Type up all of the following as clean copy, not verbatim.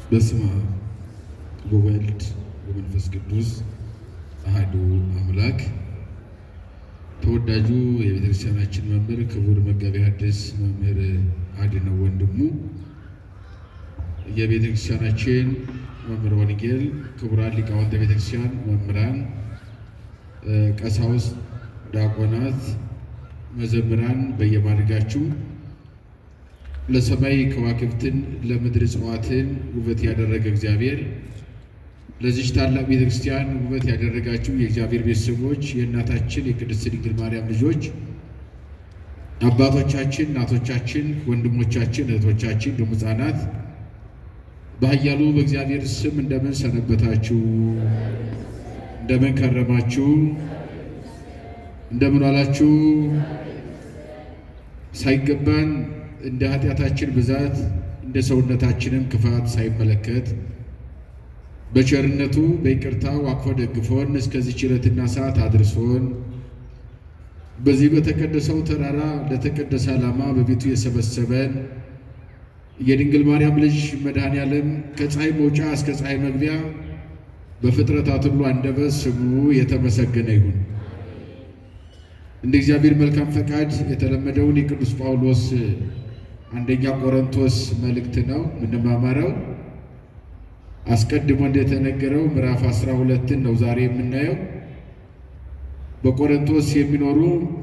በስመ አብ ወወልድ ወመንፈስ ቅዱስ አሐዱ አምላክ። ተወዳጁ የቤተክርስቲያናችን መምህር ክቡር መጋቤ ሐዲስ መምህር አድነው ወንድሙ፣ የቤተክርስቲያናችን መምህር ወንጌል፣ ክቡራን ሊቃውንተ ቤተክርስቲያን፣ መምህራን፣ ቀሳውስት፣ ዲያቆናት፣ መዘምራን በየማድረጋችሁ ለሰማይ ከዋክብትን ለምድር እጽዋትን ውበት ያደረገ እግዚአብሔር ለዚህ ታላቅ ቤተክርስቲያን ውበት ያደረጋችሁ የእግዚአብሔር ቤተሰቦች፣ የእናታችን የቅድስት ድንግል ማርያም ልጆች፣ አባቶቻችን፣ እናቶቻችን፣ ወንድሞቻችን፣ እህቶቻችን፣ ደግሞ ሕፃናት በኃያሉ በእግዚአብሔር ስም እንደምን ሰነበታችሁ? እንደምን ከረማችሁ? እንደምን ዋላችሁ? ሳይገባን እንደ ኃጢአታችን ብዛት እንደ ሰውነታችንም ክፋት ሳይመለከት በቸርነቱ በይቅርታው አቅፎ ደግፎን እስከዚህ ዕለትና ሰዓት አድርሶን በዚህ በተቀደሰው ተራራ ለተቀደሰ ዓላማ በቤቱ የሰበሰበን የድንግል ማርያም ልጅ መድኃኔዓለም ከፀሐይ መውጫ እስከ ፀሐይ መግቢያ በፍጥረታት ሁሉ አንደበት ስሙ የተመሰገነ ይሁን። እንደ እግዚአብሔር መልካም ፈቃድ የተለመደውን የቅዱስ ጳውሎስ አንደኛ ቆሮንቶስ መልእክት ነው የምንማማረው። አስቀድሞ እንደተነገረው ምዕራፍ 12ን ነው ዛሬ የምናየው። በቆሮንቶስ የሚኖሩ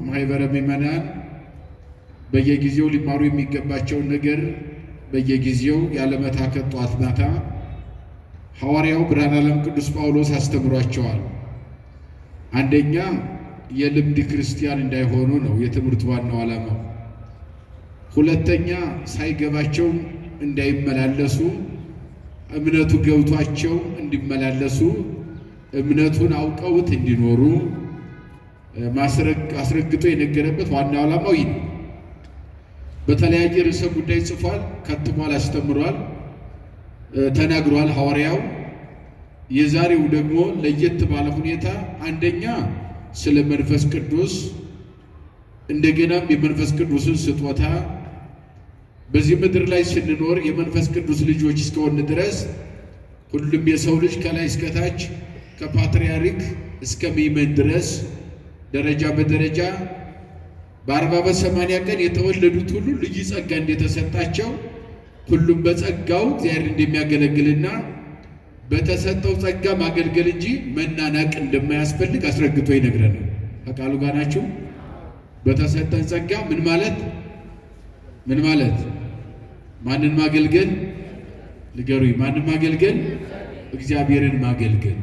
ማህበረ ምዕመናን በየጊዜው ሊማሩ የሚገባቸውን ነገር በየጊዜው ያለመታከት ጧት ማታ ሐዋርያው ብርሃነ ዓለም ቅዱስ ጳውሎስ አስተምሯቸዋል። አንደኛ የልምድ ክርስቲያን እንዳይሆኑ ነው የትምህርቱ ዋናው ዓላማው። ሁለተኛ ሳይገባቸው እንዳይመላለሱ፣ እምነቱ ገብቷቸው እንዲመላለሱ፣ እምነቱን አውቀውት እንዲኖሩ አስረግጦ የነገረበት ዋናው ዓላማው ይህ ነው። በተለያየ ርዕሰ ጉዳይ ጽፏል፣ ከትሟል፣ አስተምሯል፣ ተናግሯል ሐዋርያው። የዛሬው ደግሞ ለየት ባለ ሁኔታ አንደኛ ስለ መንፈስ ቅዱስ፣ እንደገናም የመንፈስ ቅዱስን ስጦታ በዚህ ምድር ላይ ስንኖር የመንፈስ ቅዱስ ልጆች እስከሆን ድረስ ሁሉም የሰው ልጅ ከላይ እስከታች ከፓትርያርክ እስከ ምእመን ድረስ ደረጃ በደረጃ በ40 በ80 ቀን የተወለዱት ሁሉ ልዩ ጸጋ እንደተሰጣቸው ሁሉም በጸጋው እግዚአብሔር እንደሚያገለግልና በተሰጠው ጸጋ ማገልገል እንጂ መናናቅ እንደማያስፈልግ አስረግጦ ይነግረናል። ከቃሉ ጋር ናችሁ? በተሰጠን ጸጋ ምን ማለት ማንን ማገልገል? ንገሩኝ። ማንን ማገልገል? እግዚአብሔርን ማገልገል።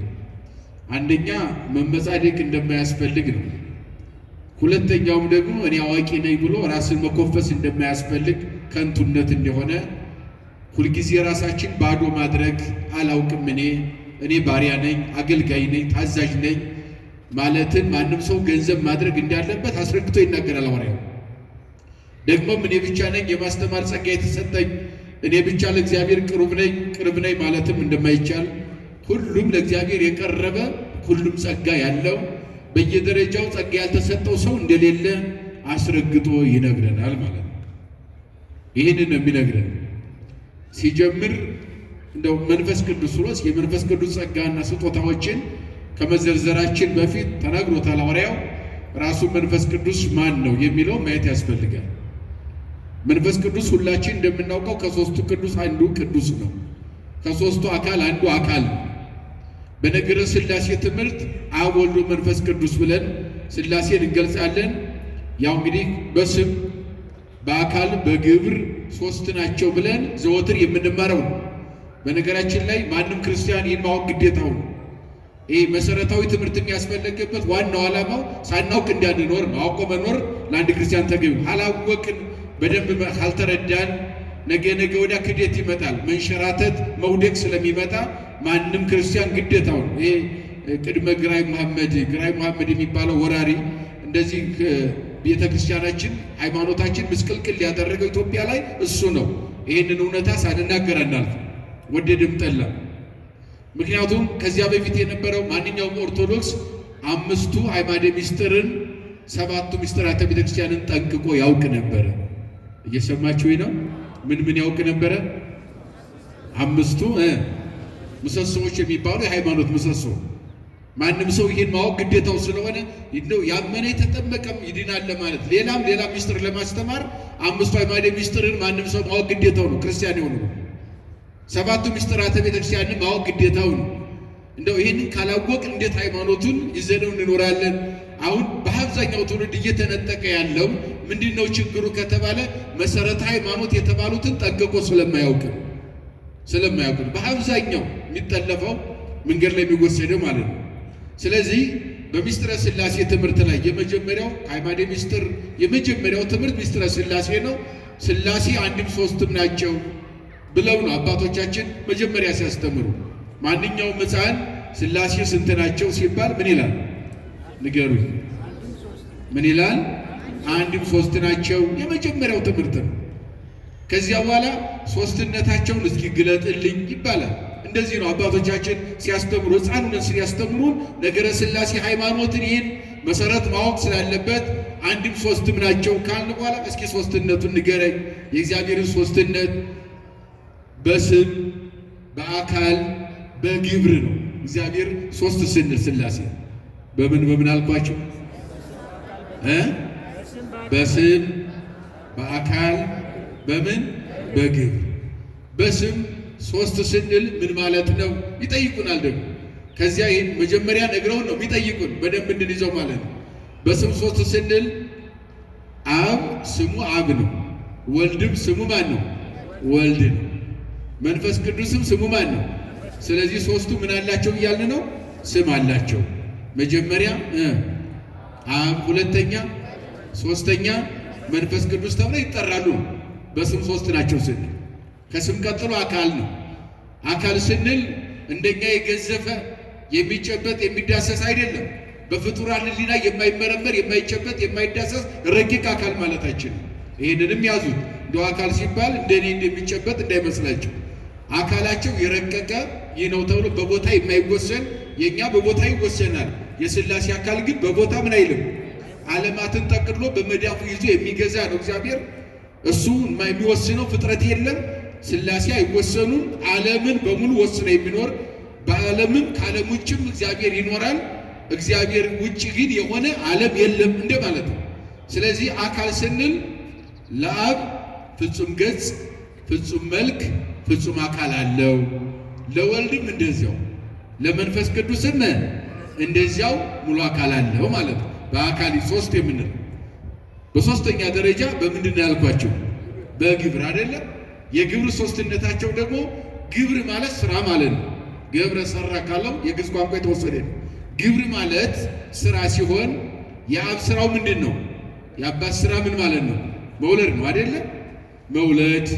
አንደኛ መመጻደቅ እንደማያስፈልግ ነው። ሁለተኛውም ደግሞ እኔ አዋቂ ነኝ ብሎ ራስን መኮፈስ እንደማያስፈልግ፣ ከንቱነት እንደሆነ ሁልጊዜ ራሳችን ባዶ ማድረግ አላውቅም፣ እኔ ባሪያ ነኝ፣ አገልጋይ ነኝ፣ ታዛዥ ነኝ ማለትን ማንም ሰው ገንዘብ ማድረግ እንዳለበት አስረግጦ ይናገራል ሐዋርያው። ደግሞም እኔ ብቻ ነኝ የማስተማር ጸጋ የተሰጠኝ፣ እኔ ብቻ ለእግዚአብሔር ቅርብ ነኝ ማለትም እንደማይቻል፣ ሁሉም ለእግዚአብሔር የቀረበ ሁሉም ጸጋ ያለው በየደረጃው ጸጋ ያልተሰጠው ሰው እንደሌለ አስረግጦ ይነግረናል ማለት ነው። ይህንን ነው የሚነግረን። ሲጀምር እንደው መንፈስ ቅዱስ ሮስ የመንፈስ ቅዱስ ጸጋና ስጦታዎችን ከመዘርዘራችን በፊት ተናግሮታል ሐዋርያው። ራሱ መንፈስ ቅዱስ ማን ነው የሚለው ማየት ያስፈልጋል። መንፈስ ቅዱስ ሁላችን እንደምናውቀው ከሦስቱ ቅዱስ አንዱ ቅዱስ ነው። ከሦስቱ አካል አንዱ አካል ነው። በነገረ ሥላሴ ትምህርት አብ ወልድ መንፈስ ቅዱስ ብለን ሥላሴን እንገልጻለን። ያው እንግዲህ በስም በአካል በግብር ሦስት ናቸው ብለን ዘወትር የምንማረው ነው። በነገራችን ላይ ማንም ክርስቲያን ይህን ማወቅ ግዴታው ነው። ይህ መሰረታዊ ትምህርት የሚያስፈልግበት ዋናው ዓላማው ሳናውቅ እንዳንኖር ነው። አውቆ መኖር ለአንድ ክርስቲያን ተገቢ። አላወቅን በደንብ ካልተረዳን ነገ ወዲያ ክደት ይመጣል፣ መንሸራተት መውደቅ ስለሚመጣ ማንም ክርስቲያን ግዴታው ነው። ይሄ ቅድመ ግራኝ መሐመድ የሚባለው ወራሪ እንደዚህ ቤተ ክርስቲያናችን ሃይማኖታችን ምስቅልቅል ያደረገው ኢትዮጵያ ላይ እሱ ነው። ይህንን እውነታ ሳንናገር እናልፍ፣ ወደድም ጠላ። ምክንያቱም ከዚያ በፊት የነበረው ማንኛውም ኦርቶዶክስ 5ቱ አዕማደ ምስጢርን 7ቱ ምስጢራተ ቤተ ክርስቲያንን ጠንቅቆ ያውቅ ነበረ። እየሰማችሁ ነው? ምን ያውቅ ነበረ? አምስቱ ምሰሶዎች የሚባሉ የሃይማኖት ምሰሶ ማንም ሰው ይህን ማወቅ ግዴታው ስለሆነ እንደው ያመነ የተጠመቀም ይድናል ለማለት ሌላ ሚስጥር ለማስተማር አምስቱ አዕማደ ሚስጥርን ማንም ሰው ማወቅ ግዴታው ነው። ክርስቲያን የሆነ ሰባቱ ሚስጥራተ ቤተክርስቲያንን ማወቅ ግዴታው ነው። እንደው ይህንን ካላወቅ እንዴት ሃይማኖቱን ይዘነው እንኖራለን? አሁን በአብዛኛው ትውልድ እየተነጠቀ ያለው ምንድነው ችግሩ ከተባለ መሰረተ ሃይማኖት የተባሉትን ጠንቅቆ ስለማያውቅ በአብዛኛው የሚጠለፈው መንገድ ላይ የሚወሰደው ማለት ነው። ስለዚህ በሚስጥረ ሥላሴ ትምህርት ላይ የመጀመሪያው አዕማደ ሚስጥር የመጀመሪያው ትምህርት ሚስጥረ ሥላሴ ነው። ሥላሴ አንድም ሦስትም ናቸው ብለው ነው አባቶቻችን መጀመሪያ ሲያስተምሩ። ማንኛውም ሕፃን ሥላሴ ስንት ናቸው ሲባል ምን ይላል? ንገሩኝ። ምን ይላል? አንድም ሦስት ናቸው። የመጀመሪያው ትምህርት ነው። ከዚያ በኋላ ሦስትነታቸውን እስኪ ግለጥልኝ ይባላል። እንደዚህ ነው አባቶቻችን ሲያስተምሩ፣ ሕፃኑን ሲያስተምሩን ነገረ ሥላሴ ሃይማኖትን ይህን መሰረት ማወቅ ስላለበት አንድም ሦስትም ናቸው ካልን በኋላ እስኪ ሦስትነቱን ንገረኝ። የእግዚአብሔርን ሦስትነት በስም በአካል በግብር ነው። እግዚአብሔር ሦስት ስንል ሥላሴ በምን አልኳቸው? በስም በአካል በግብር። በስም ሦስት ስንል ምን ማለት ነው ይጠይቁናል። ደግሞ ከዚያ ይህን መጀመሪያ ነግረውን ነው የሚጠይቁን በደንብ እንድንይዘው ማለት ነው። በስም ሦስት ስንል አብ ስሙ አብ ነው። ወልድም ስሙ ማን ነው? ወልድ ነው። መንፈስ ቅዱስም ስሙ ማን ነው? ስለዚህ ሦስቱ ምን አላቸው እያልን ነው? ስም አላቸው። መጀመሪያ አብ፣ ሁለተኛ ሦስተኛ መንፈስ ቅዱስ ተብለው ይጠራሉ። በስም ሦስት ናቸው ስንል ከስም ቀጥሎ አካል ነው። አካል ስንል እንደኛ የገዘፈ የሚጨበጥ የሚዳሰስ አይደለም። በፍጡራን ሕሊና የማይመረመር የማይጨበጥ የማይዳሰስ ረቂቅ አካል ማለታችን ነው። ይህንንም ያዙት። እንደው አካል ሲባል እንደኔ እንደሚጨበጥ እንዳይመስላቸው። አካላቸው የረቀቀ ይህ ነው ተብሎ በቦታ የማይወሰን የኛ በቦታ ይወሰናል። የሥላሴ አካል ግን በቦታ ምን አይልም። ዓለማትን ጠቅልሎ በመዳፉ ይዞ የሚገዛ ነው እግዚአብሔር። እሱ የሚወስነው ፍጥረት የለም። ሥላሴ አይወሰኑም። ዓለምን በሙሉ ወስኖ የሚኖር በዓለምም ከዓለም ውጭም እግዚአብሔር ይኖራል። እግዚአብሔር ውጭ ግን የሆነ ዓለም የለም እንደማለት ነው። ስለዚህ አካል ስንል ለአብ ፍጹም ገጽ፣ ፍጹም መልክ፣ ፍጹም አካል አለው። ለወልድም እንደዚያው፣ ለመንፈስ ቅዱስም እንደዚያው ሙሉ አካል አለው ማለት ነው። በአካል ሦስት የምንለው በሦስተኛ ደረጃ በምንድን ነው ያልኳቸው? በግብር አይደለም። የግብር ሦስትነታቸው ደግሞ ግብር ማለት ስራ ማለት ነው። ገብረ ሰራ ካለው የግዕዝ ቋንቋ የተወሰደ ነው። ግብር ማለት ስራ ሲሆን የአብ ስራው ምንድን ነው? የአባት ስራ ምን ማለት ነው? መውለድ ነው አይደለም? መውለድ።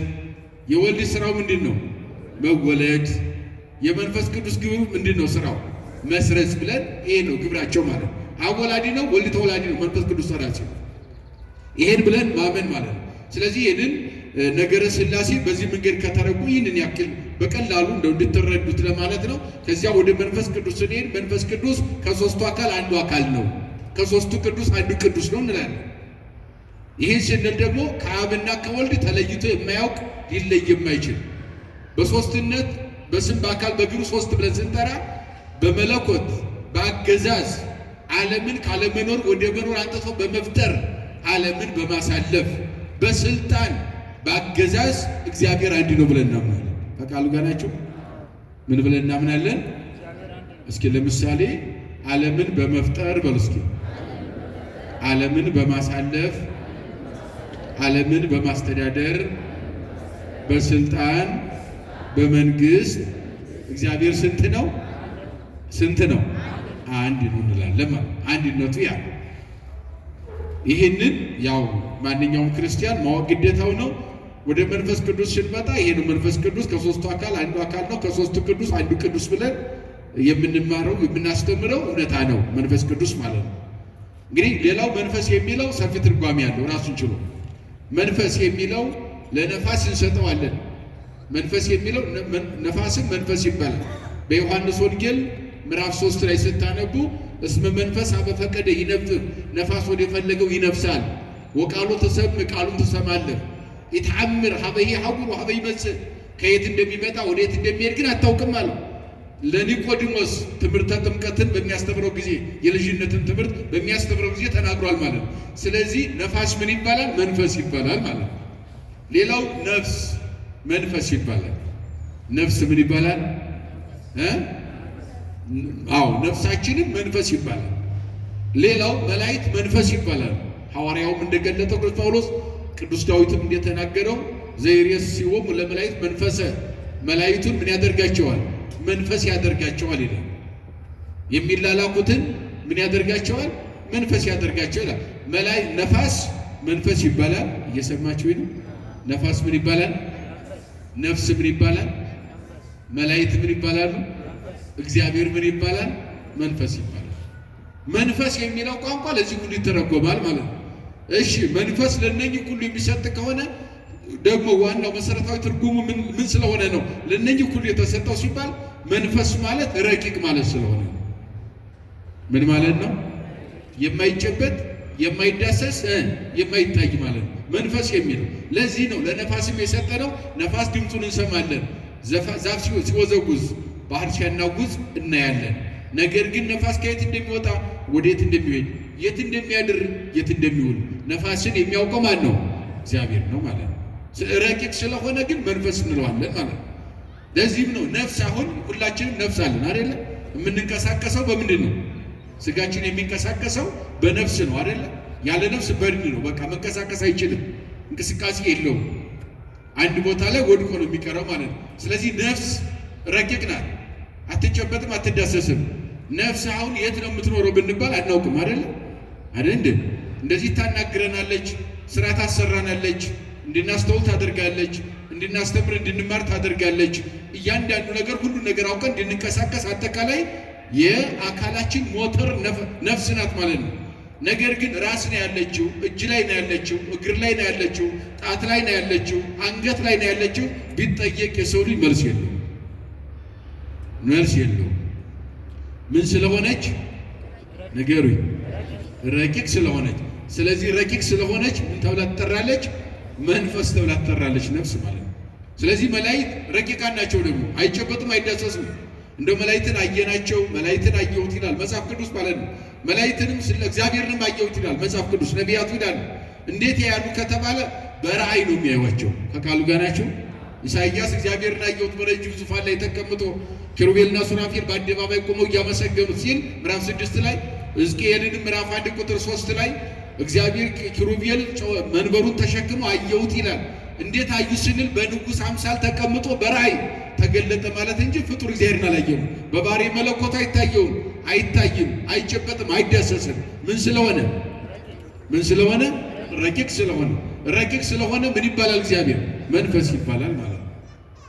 የወልድ ስራው ምንድን ነው? መወለድ። የመንፈስ ቅዱስ ግብሩ ምንድን ነው? ስራው መስረጽ ብለን ይሄ ነው ግብራቸው ማለት ነው። አብ ወላዲ ነው፣ ወልድ ተወላዲ ነው፣ መንፈስ ቅዱስ ሰራጺ ነው። ይሄን ብለን ማመን ማለት ነው። ስለዚህ ይህንን ነገረ ሥላሴ በዚህ መንገድ ከተረጉ ይህንን ያክል በቀላሉ እንደው እንድትረዱት ለማለት ነው። ከዚያ ወደ መንፈስ ቅዱስ ስንሄድ መንፈስ ቅዱስ ከሦስቱ አካል አንዱ አካል ነው፣ ከሦስቱ ቅዱስ አንዱ ቅዱስ ነው እንላለን። ይህን ስንል ደግሞ ከአብና ከወልድ ተለይቶ የማያውቅ ሊለይ የማይችል በሦስትነት በስም በአካል በግብር ሦስት ብለን ስንጠራ በመለኮት በአገዛዝ ዓለምን ካለመኖር ወደ መኖር አንጥቶ በመፍጠር ዓለምን በማሳለፍ በስልጣን በአገዛዝ እግዚአብሔር አንድ ነው ብለን እናምናለን። ከቃሉ ጋር ናቸው። ምን ብለን እናምናለን? እስኪ ለምሳሌ ዓለምን በመፍጠር በሉ እስኪ። ዓለምን በማሳለፍ፣ ዓለምን በማስተዳደር፣ በስልጣን በመንግስት እግዚአብሔር ስንት ነው? ስንት ነው? አንድ ነው እንላለን ማለት አንድነቱ ያ ይህንን ያው ማንኛውም ክርስቲያን ማወቅ ግዴታው ነው። ወደ መንፈስ ቅዱስ ስንመጣ ይሄ ነው መንፈስ ቅዱስ ከሦስቱ አካል አንዱ አካል ነው። ከሦስቱ ቅዱስ አንዱ ቅዱስ ብለን የምንማረው የምናስተምረው እውነታ ነው መንፈስ ቅዱስ ማለት ነው። እንግዲህ ሌላው መንፈስ የሚለው ሰፊ ትርጓሜ ያለው ራሱን ችሎ መንፈስ የሚለው ለነፋስ እንሰጠዋለን። መንፈስ የሚለው ነፋስም መንፈስ ይባላል። በዮሐንስ ወንጌል ምዕራፍ 3 ላይ ስታነቡ እስመ መንፈስ አበፈቀደ ይነፍስ፣ ነፋስ ወደ ፈለገው ይነፍሳል። ወቃሉ ተሰምዕ፣ ቃሉን ትሰማለህ። ይተዓምር ሀበ ይሐውር ወሀበ ይመጽእ፣ ከየት እንደሚመጣ ወዴት እንደሚሄድ ግን አታውቅም አለው። ለኒቆዲሞስ ትምህርተ ጥምቀትን በሚያስተምረው ጊዜ የልጅነትን ትምህርት በሚያስተምረው ጊዜ ተናግሯል ማለት ነው። ስለዚህ ነፋስ ምን ይባላል? መንፈስ ይባላል ማለት ነው። ሌላው ነፍስ መንፈስ ይባላል። ነፍስ ምን ይባላል? አዎ ነፍሳችንም መንፈስ ይባላል። ሌላው መላእክት መንፈስ ይባላል። ሐዋርያውም እንደገለጠው ቅዱስ ጳውሎስ ቅዱስ ዳዊትም እንደተናገረው ዘይሬስዮሙ ለመላእክት መንፈሰ፣ መላእክቱን ምን ያደርጋቸዋል? መንፈስ ያደርጋቸዋል ይላል። የሚላላኩትን ምን ያደርጋቸዋል? መንፈስ ያደርጋቸዋል ይላል። መላእክት ነፋስ መንፈስ ይባላል። እየሰማችሁ ነው? ነፋስ ምን ይባላል? ነፍስ ምን ይባላል? መላእክት ምን ይባላሉ? እግዚአብሔር ምን ይባላል? መንፈስ ይባላል። መንፈስ የሚለው ቋንቋ ለዚህ ሁሉ ይተረጎማል ማለት ነው። እሺ መንፈስ ለነኚህ ሁሉ የሚሰጥ ከሆነ ደግሞ ዋናው መሰረታዊ ትርጉሙ ምን ስለሆነ ነው ለነኚህ ሁሉ የተሰጠው ሲባል መንፈስ ማለት ረቂቅ ማለት ስለሆነ ነው። ምን ማለት ነው? የማይጨበጥ የማይዳሰስ የማይታይ ማለት ነው መንፈስ የሚለው። ለዚህ ነው ለነፋስም የሰጠነው። ነፋስ ድምፁን እንሰማለን፣ ዛፍ ሲወዘጉዝ፣ ባህር ሲያናጉዝ እናያለን። ነገር ግን ነፋስ ከየት እንደሚወጣ ወዴት እንደሚሄድ፣ የት እንደሚያድር፣ የት እንደሚውል ነፋስን የሚያውቀው ማን ነው? እግዚአብሔር ነው ማለት ነው። ረቂቅ ስለሆነ ግን መንፈስ እንለዋለን ማለት ነው። ለዚህም ነው ነፍስ፣ አሁን ሁላችንም ነፍስ አለን አይደለ? የምንንቀሳቀሰው በምንድን ነው? ስጋችን የሚንቀሳቀሰው በነፍስ ነው አይደለ? ያለ ነፍስ በድን ነው፣ በቃ መንቀሳቀስ አይችልም፣ እንቅስቃሴ የለውም። አንድ ቦታ ላይ ወድቆ ነው የሚቀረው ማለት ነው። ስለዚህ ነፍስ ረቂቅ ናት፣ አትጨበጥም፣ አትዳሰስም። ነፍስ አሁን የት ነው የምትኖረው ብንባል አናውቅም አይደለ? አይደል? እንደዚህ ታናግረናለች፣ ስራ ታሰራናለች፣ እንድናስተውል ታደርጋለች፣ እንድናስተምር እንድንማር ታደርጋለች። እያንዳንዱ ነገር ሁሉ ነገር አውቀን እንድንቀሳቀስ አጠቃላይ የአካላችን ሞተር ነፍስ ናት ማለት ነው። ነገር ግን ራስ ነው ያለችው፣ እጅ ላይ ነው ያለችው፣ እግር ላይ ነው ያለችው፣ ጣት ላይ ነው ያለችው፣ አንገት ላይ ነው ያለችው ቢጠየቅ የሰው ልጅ መልስ የለውም። መልስ የለውም። ምን ስለሆነች ንገሩኝ? ረቂቅ ስለሆነች። ስለዚህ ረቂቅ ስለሆነች ምን ተብላ ትጠራለች? መንፈስ ተብላ ትጠራለች፣ ነፍስ ማለት ነው። ስለዚህ መላእክት ረቂቃን ናቸው፣ ደግሞ አይጨበጡም፣ አይዳሰሱም። እንደ መላእክትን አየናቸው፣ መላእክትን አየሁት ይላል መጽሐፍ ቅዱስ ማለት ነው። መላእክትንም ስለ እግዚአብሔርንም አየሁት ይላል መጽሐፍ ቅዱስ። ነቢያቱ ይላሉ። እንዴት ያሉ ከተባለ በራእይ ነው የሚያዩዋቸው። ከቃሉ ጋር ናቸው። ኢሳይያስ እግዚአብሔርን አየሁት በረጅም ዙፋን ላይ ተቀምጦ ኪሩቤልና ሱራፌል በአደባባይ ቆመው እያመሰገኑት ሲል ምዕራፍ 6 ላይ፣ ሕዝቅኤልንም ምዕራፍ 1 ቁጥር 3 ላይ እግዚአብሔር ኪሩቤል መንበሩን ተሸክሞ አየሁት ይላል። እንዴት አዩ ስንል በንጉሥ አምሳል ተቀምጦ በራእይ ተገለጠ ማለት እንጂ ፍጡር እግዚአብሔርን አላየውም። በባሕሪ መለኮቱ አይታየውም፣ አይታይም፣ አይጨበጥም፣ አይዳሰስም። ምን ስለሆነ? ምን ስለሆነ? ረቂቅ ስለሆነ። ረቂቅ ስለሆነ ምን ይባላል? እግዚአብሔር መንፈስ ይባላል ማለት ነው።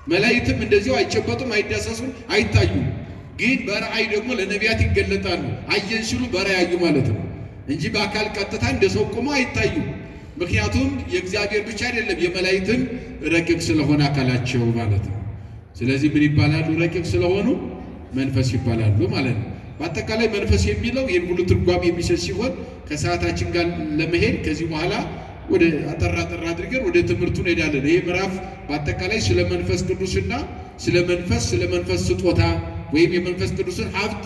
መላእክትም እንደዚያው አይጨበጡም፣ አይዳሰሱም፣ አይታዩም። ግን በራእይ ደግሞ ለነቢያት ይገለጣሉ። አየን ሲሉ በራእይ አዩ ማለት ነው እንጂ በአካል ቀጥታ እንደ ሰው ቆመው አይታዩም። ምክንያቱም የእግዚአብሔር ብቻ አይደለም የመላእክትም ረቂቅ ስለሆነ አካላቸው ማለት ነው። ስለዚህ ምን ይባላሉ? ረቂቅ ስለሆኑ መንፈስ ይባላሉ ማለት ነው። በአጠቃላይ መንፈስ የሚለው ይህን ሁሉ ትርጓሜ የሚሰጥ ሲሆን ከሰዓታችን ጋር ለመሄድ ከዚህ በኋላ ወደ አጠራ አድርገን ወደ ትምህርቱ እንሄዳለን። ይህ ምዕራፍ በአጠቃላይ ስለ መንፈስ ቅዱስና ስለ መንፈስ ስጦታ ወይም የመንፈስ ቅዱስን ሀብት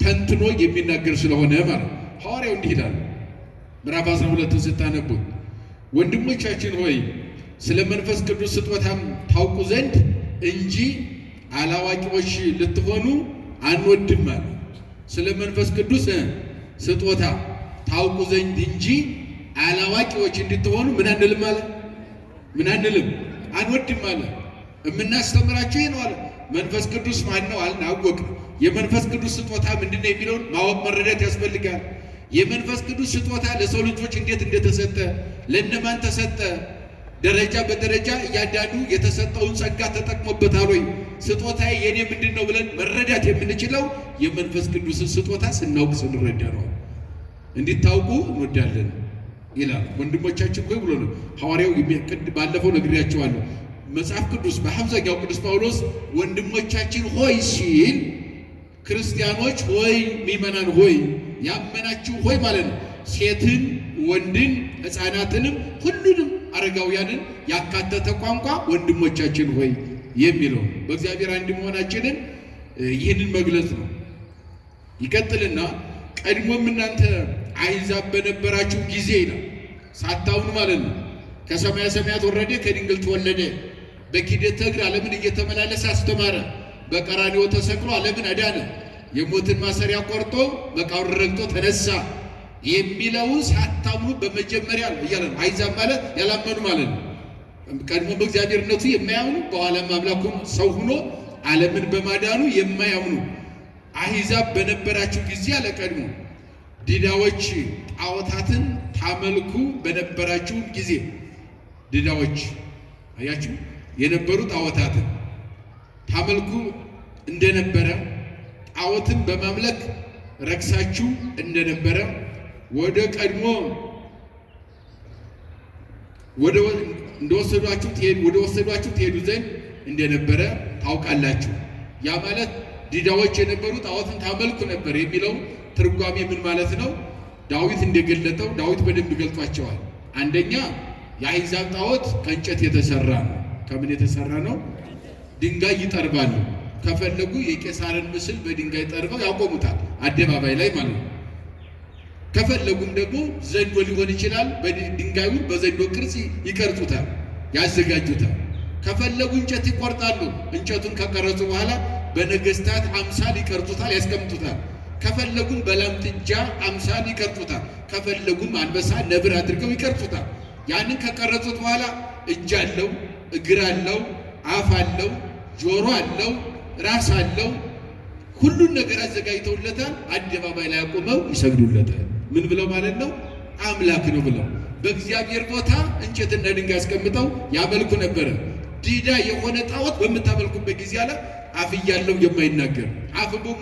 ተንትኖ የሚናገር ስለሆነ ማለት ነው። ሐዋርያው እንዲህ ይላል ምዕራፍ 12 ስታነቡት፣ ወንድሞቻችን ሆይ ስለ መንፈስ ቅዱስ ስጦታም ታውቁ ዘንድ እንጂ አላዋቂዎች ልትሆኑ አንወድም አለ። ስለ መንፈስ ቅዱስ ስጦታ ታውቁ ዘንድ እንጂ አላዋቂዎች እንድትሆኑ ምን አንልም አለ። ምን አንልም? አንወድም አለ። የምናስተምራቸው ይህ ነው አለ። መንፈስ ቅዱስ ማን ነው አልን? አወቅን። የመንፈስ ቅዱስ ስጦታ ምንድነው የሚለውን ማወቅ መረዳት ያስፈልጋል። የመንፈስ ቅዱስ ስጦታ ለሰው ልጆች እንዴት እንደተሰጠ፣ ለእነማን ተሰጠ፣ ደረጃ በደረጃ እያንዳንዱ የተሰጠውን ጸጋ ተጠቅሞበታል ወይ፣ ስጦታዬ የኔ ምንድን ነው ብለን መረዳት የምንችለው የመንፈስ ቅዱስን ስጦታ ስናውቅ ስንረዳ ነው። እንዲታውቁ እንወዳለን ይላል። ወንድሞቻችን ሆይ ብሎ ነው ሐዋርያው። ባለፈው ነግሬያቸዋለሁ። መጽሐፍ ቅዱስ በአብዛኛው ቅዱስ ጳውሎስ ወንድሞቻችን ሆይ ሲል ክርስቲያኖች ሆይ፣ ምእመናን ሆይ፣ ያመናችሁ ሆይ ማለት ነው። ሴትን፣ ወንድን፣ ሕፃናትንም ሁሉንም አረጋውያንን ያካተተ ቋንቋ ወንድሞቻችን ሆይ የሚለው በእግዚአብሔር አንድ መሆናችንን ይህንን መግለጽ ነው። ይቀጥልና ቀድሞም እናንተ አሕዛብ በነበራችሁ ጊዜ ይላል። ሳታምኑ ማለት ነው። ከሰማየ ሰማያት ወረደ፣ ከድንግል ተወለደ፣ በኪደተ እግር ዓለምን እየተመላለሰ አስተማረ፣ በቀራንዮ ተሰቅሎ ዓለምን አዳነ፣ የሞትን ማሰሪያ ቆርጦ መቃብር ረግጦ ተነሳ የሚለውን ሳታምኑ በመጀመሪያ እያለ ነው። አሕዛብ ማለት ያላመኑ ማለት ነው። ቀድሞ በእግዚአብሔርነቱ የማያምኑ በኋላም አምላክ ሰው ሆኖ ዓለምን በማዳኑ የማያምኑ አሕዛብ በነበራችሁ ጊዜ አለ ቀድሞ ዲዳዎች ጣዖታትን ታመልኩ በነበራችሁ ጊዜ ዲዳዎች አያችሁ የነበሩ ጣዖታትን ታመልኩ እንደነበረ ጣዖትን በማምለክ ረክሳችሁ እንደነበረ ወደ ቀድሞ ወደ ወሰዷችሁ ትሄዱ ዘንድ እንደነበረ ታውቃላችሁ። ያ ማለት ዲዳዎች የነበሩ ጣዖትን ታመልኩ ነበር የሚለው ትርጓሜ ምን ማለት ነው? ዳዊት እንደገለጠው ዳዊት በደንብ ገልጧቸዋል። አንደኛ የአሕዛብ ጣዖት ከእንጨት የተሰራ ነው። ከምን የተሰራ ነው? ድንጋይ ይጠርባሉ። ከፈለጉ የቄሳርን ምስል በድንጋይ ጠርበው ያቆሙታል፣ አደባባይ ላይ ማለት ነው። ከፈለጉም ደግሞ ዘንዶ ሊሆን ይችላል፣ ድንጋዩን በዘንዶ ቅርጽ ይቀርጹታል፣ ያዘጋጁታል። ከፈለጉ እንጨት ይቆርጣሉ። እንጨቱን ከቀረጹ በኋላ በነገስታት አምሳል ይቀርጹታል፣ ያስቀምጡታል። ከፈለጉም በላም ጥጃ አምሳል ይቀርጹታል። ከፈለጉም አንበሳ፣ ነብር አድርገው ይቀርጹታል። ያንን ከቀረጹት በኋላ እጅ አለው፣ እግር አለው፣ አፍ አለው፣ ጆሮ አለው፣ ራስ አለው። ሁሉን ነገር አዘጋጅተውለታል። አደባባይ ላይ አቆመው ይሰግዱለታል። ምን ብለው ማለት ነው? አምላክ ነው ብለው። በእግዚአብሔር ቦታ እንጨትና ድንጋይ አስቀምጠው ያመልኩ ነበረ። ዲዳ የሆነ ጣዖት በምታመልኩበት ጊዜ አለ አፍ እያለው የማይናገር አፍቦም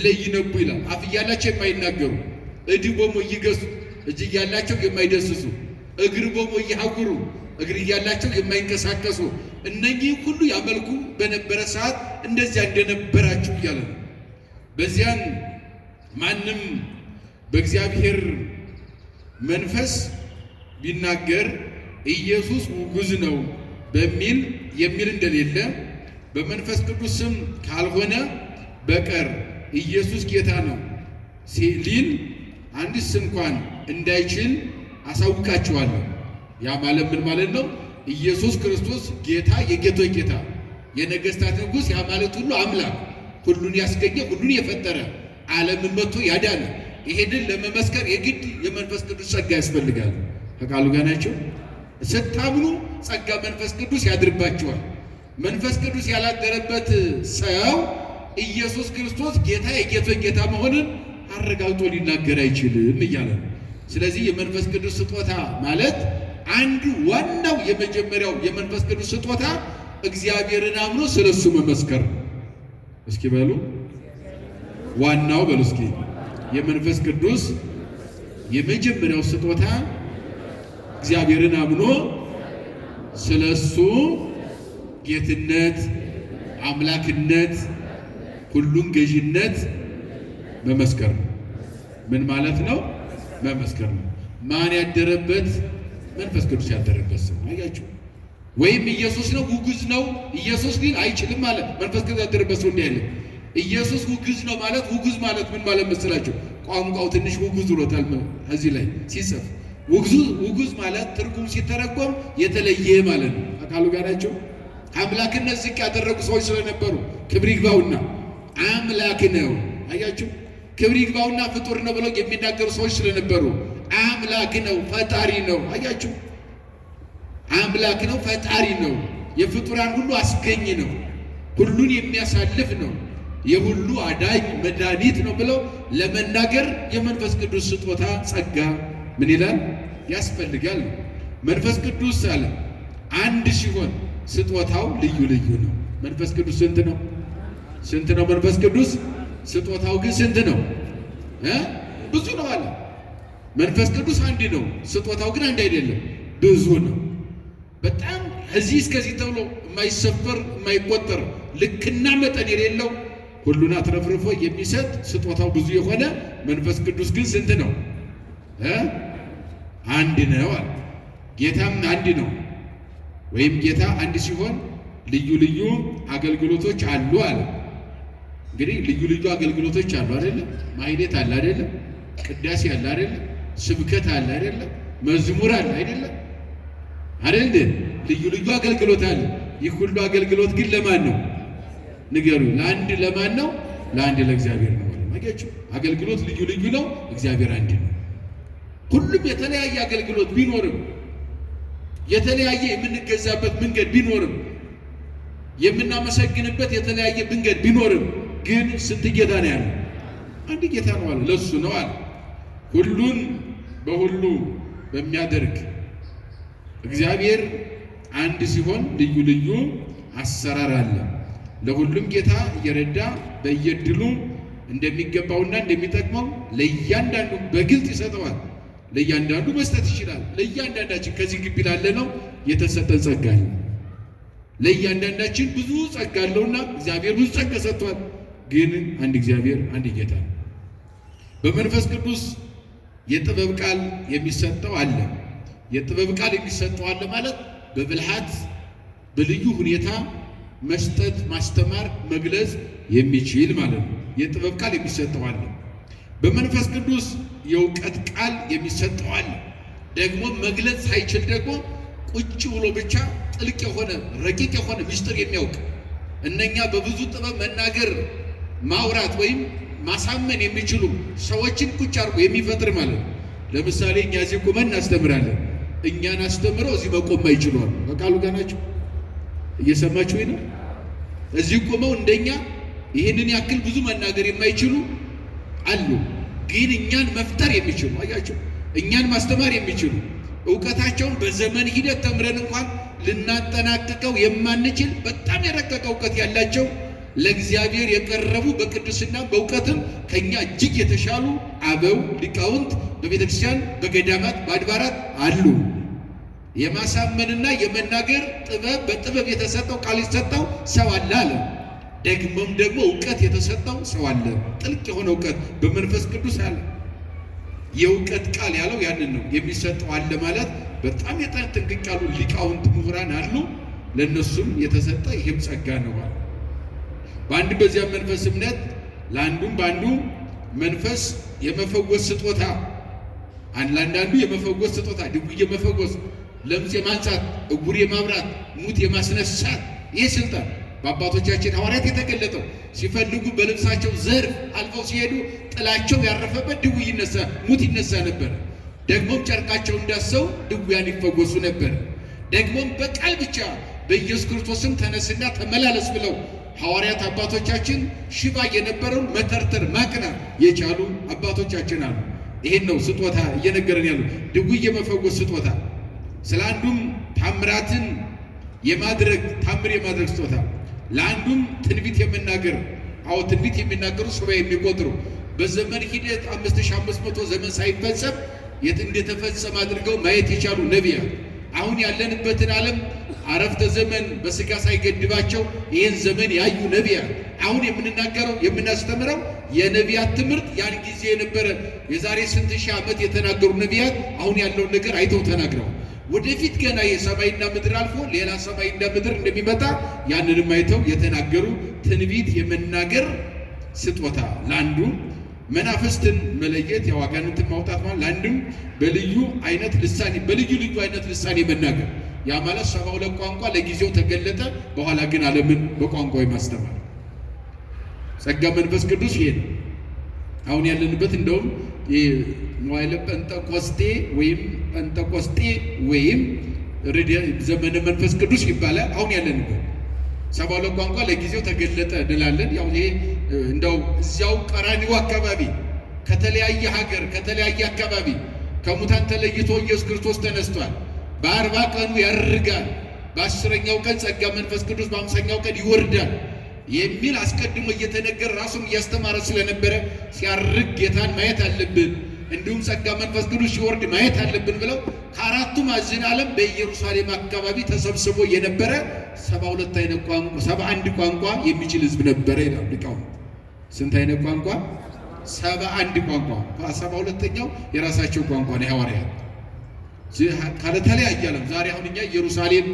ለይነቡ ይላል። አፍ እያላቸው የማይናገሩ እድቦም ይገሱ እጅ እያላቸው የማይደስሱ እግር ቦም ይሐውሩ እግር እያላቸው የማይንቀሳቀሱ እነኚህ ሁሉ ያመልኩ በነበረ ሰዓት እንደዚያ እንደነበራችሁ እያለ ነው። በዚያን ማንም በእግዚአብሔር መንፈስ ቢናገር ኢየሱስ ውጉዝ ነው የሚል እንደሌለ በመንፈስ ቅዱስ ስም ካልሆነ በቀር ኢየሱስ ጌታ ነው ሊል አንድስ እንኳን እንዳይችል አሳውቃችኋለሁ። ያ ማለት ምን ማለት ነው? ኢየሱስ ክርስቶስ ጌታ፣ የጌቶች ጌታ፣ የነገስታት ንጉሥ፣ ያ ማለት ሁሉ አምላክ፣ ሁሉን ያስገኘ፣ ሁሉን የፈጠረ፣ ዓለምን መጥቶ ያዳነ። ይሄንን ለመመስከር የግድ የመንፈስ ቅዱስ ጸጋ ያስፈልጋል። ከቃሉ ጋር ናቸው። ስታምኑ ጸጋ መንፈስ ቅዱስ ያድርባቸዋል። መንፈስ ቅዱስ ያላደረበት ሰው ኢየሱስ ክርስቶስ ጌታ፣ የጌቶች ጌታ መሆንን አረጋግጦ ሊናገር አይችልም እያለ ነው። ስለዚህ የመንፈስ ቅዱስ ስጦታ ማለት አንዱ ዋናው የመጀመሪያው የመንፈስ ቅዱስ ስጦታ እግዚአብሔርን አምኖ ስለሱ መመስከር ነው። እስኪ በሉ ዋናው በሉ እስኪ የመንፈስ ቅዱስ የመጀመሪያው ስጦታ እግዚአብሔርን አምኖ ስለሱ ጌትነት፣ አምላክነት፣ ሁሉን ገዥነት መመስከር ነው። ምን ማለት ነው? መመስከር ነው። ማን ያደረበት? መንፈስ ቅዱስ ያደረበት ሰው። አያችሁ? ወይም ኢየሱስ ነው ውጉዝ ነው ኢየሱስ ሊል አይችልም ማለት መንፈስ ቅዱስ ያደረበት ሰው እንዲህ አይልም። ኢየሱስ ውጉዝ ነው ማለት ውጉዝ ማለት ምን ማለት መስላችሁ? ቋንቋው ትንሽ ውጉዝ ብሎታል እዚህ ላይ ሲጽፍ። ውጉዝ ማለት ትርጉም ሲተረጎም የተለየ ማለት ነው። አካሉ ጋር ናቸው። አምላክነት ዝቅ ያደረጉ ሰዎች ስለነበሩ ክብር ይግባውና አምላክ ነው። አያችሁ? ክብር ይግባውና ፍጡር ነው ብለው የሚናገሩ ሰዎች ስለነበሩ አምላክ ነው፣ ፈጣሪ ነው። አያችሁ? አምላክ ነው፣ ፈጣሪ ነው፣ የፍጡራን ሁሉ አስገኝ ነው፣ ሁሉን የሚያሳልፍ ነው፣ የሁሉ አዳኝ መድኃኒት ነው ብለው ለመናገር የመንፈስ ቅዱስ ስጦታ ጸጋ ምን ይላል? ያስፈልጋል። መንፈስ ቅዱስ አለ አንድ ሲሆን ስጦታው ልዩ ልዩ ነው። መንፈስ ቅዱስ ስንት ነው? ስንት ነው መንፈስ ቅዱስ? ስጦታው ግን ስንት ነው? ብዙ ነው አለ። መንፈስ ቅዱስ አንድ ነው፣ ስጦታው ግን አንድ አይደለም፣ ብዙ ነው። በጣም እዚህ እስከዚህ ተብሎ የማይሰፈር የማይቆጠር ልክና መጠን የሌለው ሁሉን አትረፍርፎ የሚሰጥ ስጦታው ብዙ የሆነ መንፈስ ቅዱስ ግን ስንት ነው? አንድ ነው አለ። ጌታም አንድ ነው። ወይም ጌታ አንድ ሲሆን ልዩ ልዩ አገልግሎቶች አሉ አለ። እንግዲህ ልዩ ልዩ አገልግሎቶች አሉ አይደለ? ማህሌት አለ አይደለ? ቅዳሴ አለ አይደለ? ስብከት አለ አይደለ? መዝሙር አለ አይደለ? አይደል? ልዩ ልዩ አገልግሎት አለ። ይህ ሁሉ አገልግሎት ግን ለማን ነው? ንገሩ። ለአንድ ለማን ነው? ለአንድ ለእግዚአብሔር ነው። ማገችሁ አገልግሎት ልዩ ልዩ ነው፣ እግዚአብሔር አንድ ነው። ሁሉም የተለያየ አገልግሎት ቢኖርም የተለያየ የምንገዛበት መንገድ ቢኖርም የምናመሰግንበት የተለያየ መንገድ ቢኖርም ግን ስንት ጌታ ነው ያለው? አንድ ጌታ ነው አለ። ለሱ ነው አለ ሁሉን በሁሉ በሚያደርግ እግዚአብሔር አንድ ሲሆን ልዩ ልዩ አሰራር አለ። ለሁሉም ጌታ እየረዳ በየድሉ እንደሚገባውና እንደሚጠቅመው ለእያንዳንዱ በግልጥ ይሰጠዋል። ለእያንዳንዱ መስጠት ይችላል። ለእያንዳንዳችን ከዚህ ግቢ ላለ ነው የተሰጠን ጸጋ ነው። ለእያንዳንዳችን ብዙ ጸጋ አለውና እግዚአብሔር ብዙ ጸጋ ሰጥቷል። ግን አንድ እግዚአብሔር አንድ ጌታ ነው። በመንፈስ ቅዱስ የጥበብ ቃል የሚሰጠው አለ። የጥበብ ቃል የሚሰጠው አለ ማለት በብልሃት በልዩ ሁኔታ መስጠት፣ ማስተማር፣ መግለጽ የሚችል ማለት ነው። የጥበብ ቃል የሚሰጠው አለ። በመንፈስ ቅዱስ የእውቀት ቃል የሚሰጠው አለ። ደግሞ መግለጽ ሳይችል ደግሞ ቁጭ ብሎ ብቻ ጥልቅ የሆነ ረቂቅ የሆነ ምስጢር የሚያውቅ እነኛ በብዙ ጥበብ መናገር ማውራት ወይም ማሳመን የሚችሉ ሰዎችን ቁጭ አድርጎ የሚፈጥር ማለት ነው። ለምሳሌ እኛ እዚህ ቆመን እናስተምራለን። እኛን አስተምረው እዚህ መቆም አይችሉም። በቃሉ ጋር ናቸው። እየሰማችሁ ነው። እዚህ ቆመው እንደኛ ይህንን ያክል ብዙ መናገር የማይችሉ አሉ። ግን እኛን መፍጠር የሚችሉ አያቸው፣ እኛን ማስተማር የሚችሉ እውቀታቸውን በዘመን ሂደት ተምረን እንኳን ልናጠናቅቀው የማንችል በጣም የረቀቀ እውቀት ያላቸው ለእግዚአብሔር የቀረቡ በቅድስና በእውቀትም ከኛ እጅግ የተሻሉ አበው ሊቃውንት በቤተክርስቲያን በገዳማት በአድባራት አሉ። የማሳመንና የመናገር ጥበብ በጥበብ የተሰጠው ቃል የተሰጠው ሰው አለ አለ። ደግሞም ደግሞ እውቀት የተሰጠው ሰው አለ። ጥልቅ የሆነ እውቀት በመንፈስ ቅዱስ አለ። የእውቀት ቃል ያለው ያንን ነው። የሚሰጠው አለ ማለት በጣም ጥንቅቅ ያሉ ሊቃውንት ምሁራን አሉ። ለነሱም የተሰጠ ይህም ጸጋ ነው አለ። በአንድ በዚያ መንፈስ እምነት ለአንዱም በአንዱ መንፈስ የመፈወስ ስጦታ ለአንዳንዱ የመፈወስ ስጦታ ድውይ የመፈወስ ለምጽ የማንጻት ዕውር የማብራት ሙት የማስነሳት ይህ ስልጣን በአባቶቻችን ሐዋርያት የተገለጠው ሲፈልጉ በልብሳቸው ዘርፍ አልፈው ሲሄዱ ጥላቸው ያረፈበት ድውይ ይነሳ ሙት ይነሳ ነበር። ደግሞም ጨርቃቸው እንዳሰው ድውያን ይፈወሱ ነበር። ደግሞም በቃል ብቻ በኢየሱስ ክርስቶስም ተነስና ተመላለስ ብለው ሐዋርያት አባቶቻችን ሽባ የነበረውን መተርተር ማቅናት የቻሉ አባቶቻችን አሉ። ይሄን ነው ስጦታ እየነገረን ያለው ድውይ የመፈወስ ስጦታ። ስለ አንዱም ታምራትን የማድረግ ታምር የማድረግ ስጦታ፣ ለአንዱም ትንቢት የመናገር ትንቢት የሚናገሩ ሱባኤ የሚቆጥሩ በዘመን ሂደት 5500 ዘመን ሳይፈጸም የት እንደተፈጸመ አድርገው ማየት የቻሉ ነቢያት፣ አሁን ያለንበትን ዓለም አረፍተ ዘመን በስጋ ሳይገድባቸው ይህን ዘመን ያዩ ነቢያት፣ አሁን የምንናገረው የምናስተምረው የነቢያት ትምህርት ያን ጊዜ የነበረ የዛሬ ስንት ሺህ ዓመት የተናገሩ ነቢያት አሁን ያለውን ነገር አይተው ተናግረው ወደፊት ገና የሰማይና ምድር አልፎ ሌላ ሰማይና ምድር እንደሚመጣ ያንንም አይተው የተናገሩ ትንቢት የመናገር ስጦታ፣ ለአንዱ መናፍስትን መለየት የዋጋንንትን ማውጣት ማለት፣ ለአንዱም በልዩ አይነት ልሳን በልዩ ልዩ አይነት ልሳን የመናገር ያ ማለት 72 ቋንቋ ለጊዜው ተገለጠ፣ በኋላ ግን ዓለምን በቋንቋ ማስተማር ጸጋ መንፈስ ቅዱስ ይሄ ነው። አሁን ያለንበት እንደውም መዋዕለ ጴንጠቆስጤ ወይም ዘመነ መንፈስ ቅዱስ ይባላል። አሁን ያለንበት 72 ቋንቋ ለጊዜው ተገለጠ እንላለን። ያው ይሄ እንደው እዚያው ቀራኒው አካባቢ ከተለያየ ሀገር ከተለያየ አካባቢ ከሙታን ተለይቶ ኢየሱስ ክርስቶስ ተነስቷል። በ40 ቀኑ ያርጋል፣ በ10ኛው ቀን ጸጋ መንፈስ ቅዱስ በ50ኛው ቀን ይወርዳል የሚል አስቀድሞ እየተነገረ ራሱን እያስተማረ ስለነበረ ሲያርግ ጌታን ማየት አለብን፣ እንዲሁም ጸጋ መንፈስ ቅዱስ ሲወርድ ማየት አለብን ብለው ከአራቱ ማዕዘነ ዓለም በኢየሩሳሌም አካባቢ ተሰብስቦ የነበረ 72 አይነት ቋንቋ 71 ቋንቋ የሚችል ሕዝብ ነበረ ይላል ሊቃውንት። ስንት አይነት ቋንቋ? 71 ቋንቋ። 72ኛው የራሳቸው ቋንቋ ነው ሐዋርያት ካለ ተለያየ ዓለም። ዛሬ አሁን እኛ ኢየሩሳሌም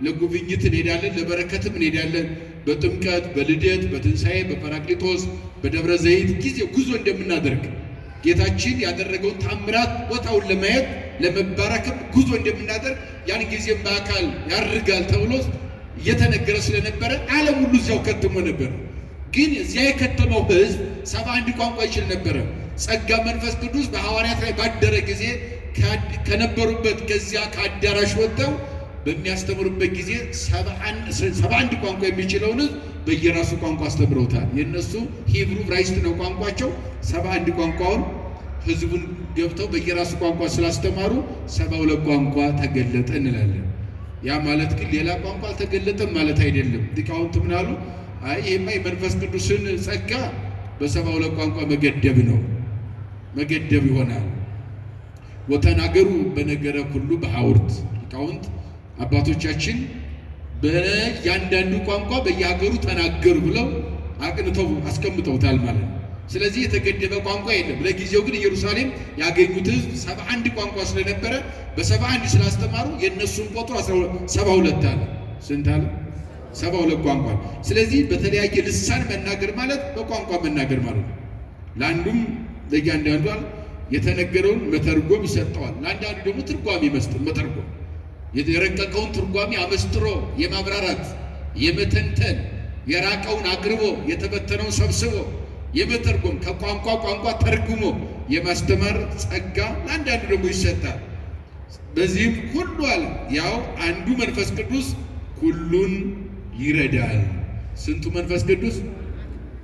ለጉብኝት እንሄዳለን፣ ለበረከትም እንሄዳለን። በጥምቀት፣ በልደት፣ በትንሣኤ፣ በጰራቅሊጦስ፣ በደብረ ዘይት ጊዜ ጉዞ እንደምናደርግ ጌታችን ያደረገውን ታምራት ቦታውን ለማየት ለመባረክም ጉዞ እንደምናደርግ ያን ጊዜም በአካል ያርጋል ተብሎ እየተነገረ ስለነበረ ዓለም ሁሉ እዚያው ከትሞ ነበር። ግን እዚያ የከተመው ሕዝብ 71 ቋንቋ ይችል ነበረ። ጸጋ መንፈስ ቅዱስ በሐዋርያት ላይ ባደረ ጊዜ ከነበሩበት ከዚያ ከአዳራሽ ወጥተው በሚያስተምሩበት ጊዜ 71 ቋንቋ የሚችለውን ሕዝብ በየራሱ ቋንቋ አስተምረውታል። የእነሱ ሂብሩ ዕብራይስጥ ነው ቋንቋቸው። 71 ቋንቋውን ሕዝቡን ገብተው በየራሱ ቋንቋ ስላስተማሩ 72 ቋንቋ ተገለጠ እንላለን። ያ ማለት ግን ሌላ ቋንቋ አልተገለጠም ማለት አይደለም። ሊቃውንት ምን አሉ? አይ ይሄማ የመንፈስ ቅዱስን ጸጋ በ72 ቋንቋ መገደብ ነው፣ መገደብ ይሆናል። ወተናገሩ በነገረ ሁሉ በሐውርት ሊቃውንት አባቶቻችን በእያንዳንዱ ቋንቋ በየሀገሩ ተናገሩ ብለው አቅንተው አስቀምጠውታል ማለት ነው። ስለዚህ የተገደበ ቋንቋ የለም። ለጊዜው ግን ኢየሩሳሌም ያገኙት ሕዝብ 71 ቋንቋ ስለነበረ በ71 ስላስተማሩ የእነሱን ቁጥር 72 አለ። ስንት አለ? 72 ቋንቋ። ስለዚህ በተለያየ ልሳን መናገር ማለት በቋንቋ መናገር ማለት ነው። ለአንዱም ለእያንዳንዱ የተነገረውን መተርጎም ይሰጠዋል። ለአንዳንዱ ደግሞ ትርጓሜ መስጠት መተርጎም፣ የረቀቀውን ትርጓሜ አመስጥሮ የማብራራት የመተንተን፣ የራቀውን አቅርቦ የተበተነውን ሰብስቦ የመተርጎም፣ ከቋንቋ ቋንቋ ተርጉሞ የማስተማር ጸጋ ለአንዳንዱ ደግሞ ይሰጣል። በዚህም ሁሉ አለ ያው አንዱ መንፈስ ቅዱስ ሁሉን ይረዳል። ስንቱ መንፈስ ቅዱስ?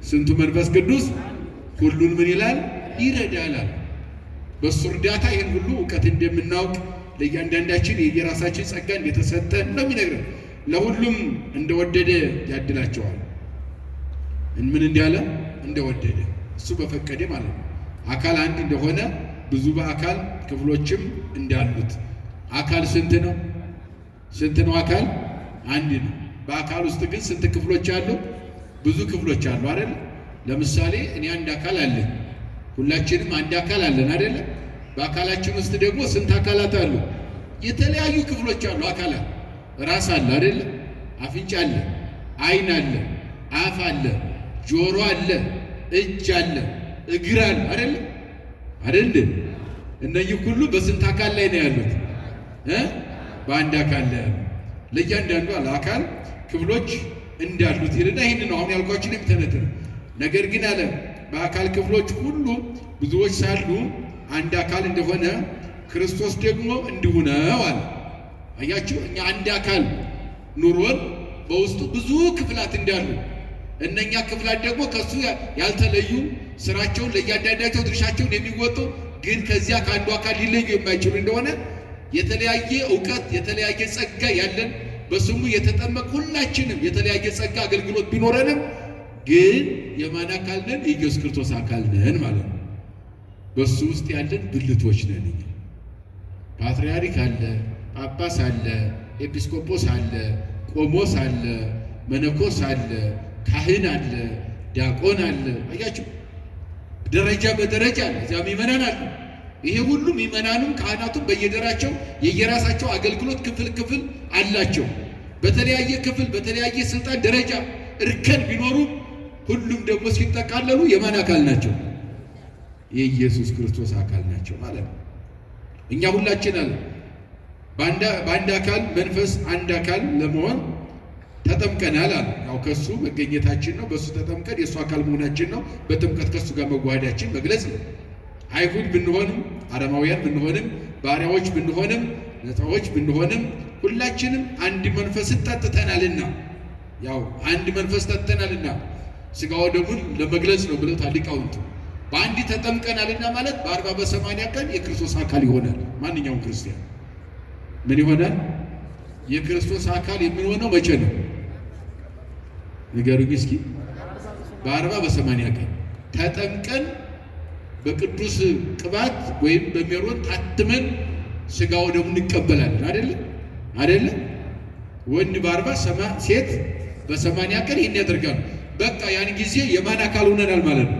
ስንቱ መንፈስ ቅዱስ ሁሉን ምን ይላል? ይረዳል። በሱ እርዳታ ይህን ሁሉ እውቀት እንደምናውቅ ለእያንዳንዳችን የየራሳችን ጸጋ እንደተሰጠ ነው የሚነግረን። ለሁሉም እንደወደደ ያድላቸዋል። ምን እንዲያለ? እንደወደደ እሱ በፈቀደ ማለት ነው። አካል አንድ እንደሆነ ብዙ በአካል ክፍሎችም እንዳሉት። አካል ስንት ነው? ስንት ነው? አካል አንድ ነው። በአካል ውስጥ ግን ስንት ክፍሎች አሉ? ብዙ ክፍሎች አሉ አይደል? ለምሳሌ እኔ አንድ አካል አለኝ፣ ሁላችንም አንድ አካል አለን አይደል? በአካላችን ውስጥ ደግሞ ስንት አካላት አሉ? የተለያዩ ክፍሎች አሉ። አካላት ራስ አለ አይደል? አፍንጫ አለ፣ ዓይን አለ፣ አፍ አለ፣ ጆሮ አለ፣ እጅ አለ፣ እግር አለ አይደል? አይደል? እነዚህ ሁሉ በስንት አካል ላይ ነው ያሉት? በአንድ አካል ላይ ያሉ። ለእያንዳንዱ አካል ክፍሎች እንዳሉት ይልና ይህን ነው አሁን ያልኳችን የሚተነትነው። ነገር ግን አለ በአካል ክፍሎች ሁሉ ብዙዎች ሳሉ አንድ አካል እንደሆነ ክርስቶስ ደግሞ እንዲሁ ነው አለ። አያችሁ፣ እኛ አንድ አካል ኑሮን በውስጡ ብዙ ክፍላት እንዳሉ፣ እነኛ ክፍላት ደግሞ ከሱ ያልተለዩ ስራቸውን ለእያንዳንዳቸው ድርሻቸውን የሚወጡ ግን ከዚያ ከአንዱ አካል ሊለዩ የማይችሉ እንደሆነ የተለያየ እውቀት የተለያየ ጸጋ ያለን በስሙ የተጠመቅ ሁላችንም የተለያየ ጸጋ አገልግሎት ቢኖረንም ግን የማን አካል ነን? የኢየሱስ ክርስቶስ አካል ነን ማለት ነው። በሱ ውስጥ ያለን ብልቶች ነን። ፓትርያርክ አለ፣ ጳጳስ አለ፣ ኤጲስቆጶስ አለ፣ ቆሞስ አለ፣ መነኮስ አለ፣ ካህን አለ፣ ዲያቆን አለ። አያችሁ፣ ደረጃ በደረጃ አለ። እዚያም ምእመናን አሉ። ይሄ ሁሉ ምእመናኑም ካህናቱም በየደራቸው የየራሳቸው አገልግሎት ክፍል አላቸው። በተለያየ ክፍል በተለያየ ስልጣን ደረጃ እርከን ቢኖሩም ሁሉም ደግሞ ሲጠቃለሉ የማን አካል ናቸው? የኢየሱስ ክርስቶስ አካል ናቸው ማለት ነው። እኛ ሁላችን አለ በአንድ አካል መንፈስ አንድ አካል ለመሆን ተጠምቀናል አለ። ያው ከሱ መገኘታችን ነው። በሱ ተጠምቀን የሱ አካል መሆናችን ነው። በጥምቀት ከሱ ጋር መዋሃዳችን መግለጽ ነው። አይሁድ ብንሆንም አረማውያን ብንሆንም ባሪያዎች ብንሆንም ነፃዎች ብንሆንም ሁላችንም አንድ መንፈስን ጠጥተናልና፣ ያው አንድ መንፈስ ጠጥተናልና ሥጋው ደሙን ለመግለጽ ነው ብለው ሊቃውንቱ። በአንድ ተጠምቀናልና ማለት በ40 በ80 ቀን የክርስቶስ አካል ይሆናል። ማንኛውም ክርስቲያን ምን ይሆናል? የክርስቶስ አካል የምንሆነው መቼ ነው? ንገሩኝ እስኪ። በ40 በ80 ቀን ተጠምቀን በቅዱስ ቅባት ወይም በሜሮን ታትመን ሥጋው ደሙን እንቀበላለን። አይደለ? ወንድ በ40 ሴት በ80 ቀን ይህን ያደርጋሉ። በቃ ያን ጊዜ የማን አካል ሆነናል ማለት ነው?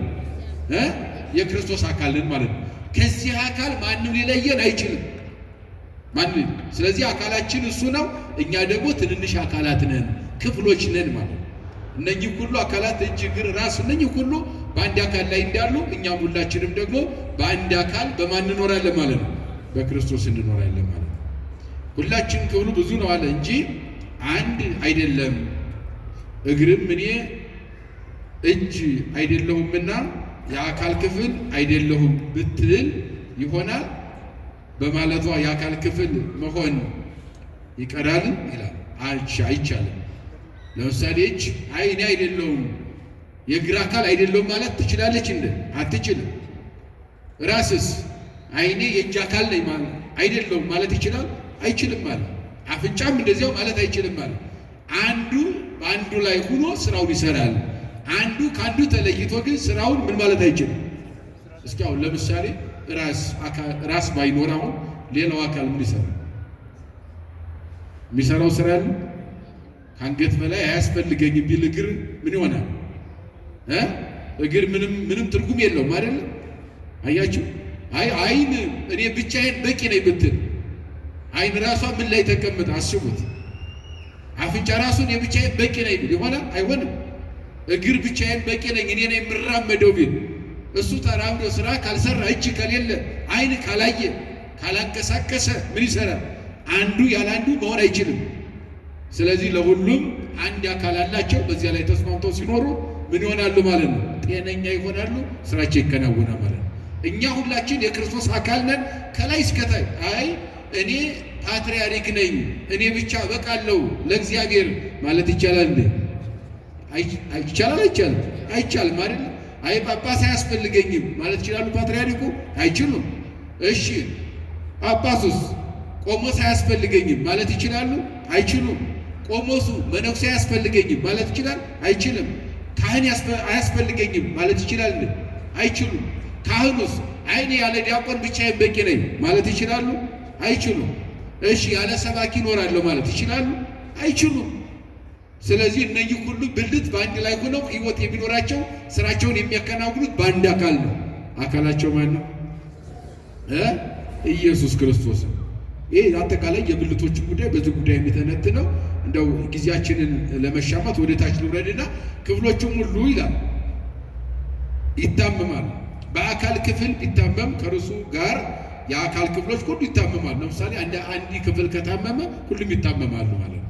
የክርስቶስ አካል ነን ማለት ነው። ከዚህ አካል ማንም ሊለየን አይችልም። ማን? ስለዚህ አካላችን እሱ ነው። እኛ ደግሞ ትንንሽ አካላት ነን፣ ክፍሎች ነን ማለት ነው። እነኚህ ሁሉ አካላት እጅ፣ እግር፣ ራስ እነኚህ ሁሉ በአንድ አካል ላይ እንዳሉ እኛም ሁላችንም ደግሞ በአንድ አካል በማን እንኖራለን ማለት ነው? በክርስቶስ እንኖራለን ማለት ነው። ሁላችን ክፍሉ ብዙ ነው አለ እንጂ አንድ አይደለም። እግርም እኔ እጅ አይደለሁምና የአካል ክፍል አይደለሁም ብትል ይሆናል በማለቷ የአካል ክፍል መሆን ይቀራል ይላል። አይቻልም። ለምሳሌ እጅ እኔ አይደለሁም የእግር አካል አይደለሁም ማለት ትችላለች እንዴ? አትችልም። ራስስ እኔ የእጅ አካል ነኝ ማለት አይደለሁም ማለት ይችላል? አይችልም ማለት። አፍንጫም እንደዚያው ማለት አይችልም ማለት። አንዱ በአንዱ ላይ ሆኖ ስራውን ይሰራል። አንዱ ከአንዱ ተለይቶ ግን ስራውን ምን ማለት አይችልም። እስኪ አሁን ለምሳሌ ራስ ባይኖር አሁን ሌላው አካል ምን ይሰራል? የሚሰራው ስራ አለ? ከአንገት በላይ አያስፈልገኝም ቢል እግር ምን ይሆናል? እግር ምንም ትርጉም የለውም አይደል? አያችሁ? አይን እኔ ብቻዬን በቂ ነኝ ብትል አይን ራሷ ምን ላይ ተቀምጣ አስቡት። አፍንጫ ራሱን የብቻዬን በቂ ነኝ ቢል ይሆናል? አይሆንም። እግር ብቻዬን በቂ ነኝ እኔ ነኝ የምራመደው ቢል እሱ ተራምዶ ስራ ካልሰራ እጅ ከሌለ አይን ካላየ ካላንቀሳቀሰ ምን ይሰራል? አንዱ ያለ አንዱ መሆን አይችልም። ስለዚህ ለሁሉም አንድ አካል አላቸው። በዚያ ላይ ተስማምተው ሲኖሩ ምን ይሆናሉ ማለት ነው? ጤነኛ ይሆናሉ፣ ስራቸው ይከናወናል ማለት ነው። እኛ ሁላችን የክርስቶስ አካል ነን ከላይ እስከታይ። እኔ ፓትርያርክ ነኝ እኔ ብቻ በቃለሁ ለእግዚአብሔር ማለት ይቻላል እንዴ? ይቻላል? አይቻልም? አይቻልም አይደል? ጳጳስ አያስፈልገኝም ማለት ይችላሉ ፓትርያርኩ? አይችሉም። እሺ ጳጳሱስ ቆሞስ አያስፈልገኝም ማለት ይችላሉ? አይችሉም። ቆሞሱ መነኩሴ አያስፈልገኝም ማለት ይችላል? አይችልም። ካህን አያስፈልገኝም ማለት ይችላል? አይችሉም። ካህኑስ እኔ ያለ ዲያቆን ብቻዬን በቂ ነኝ ማለት ይችላሉ? አይችሉም። እሺ ያለ ሰባኪ እኖራለሁ ማለት ይችላሉ? አይችሉም። ስለዚህ እነዚህ ሁሉ ብልት በአንድ ላይ ሆነው ሕይወት የሚኖራቸው ስራቸውን የሚያከናውኑት በአንድ አካል ነው። አካላቸው ማን ነው? ኢየሱስ ክርስቶስ። ይህ አጠቃላይ የብልቶችን ጉዳይ በዚህ ጉዳይ የሚተነትነው እንደው ጊዜያችንን ለመሻማት ወደ ታች ልውረድና ክፍሎቹም ሁሉ ይላል ይታመማል። በአካል ክፍል ቢታመም ከርሱ ጋር የአካል ክፍሎች ሁሉ ይታመማሉ። ለምሳሌ አንድ ክፍል ከታመመ ሁሉም ይታመማሉ ማለት ነው።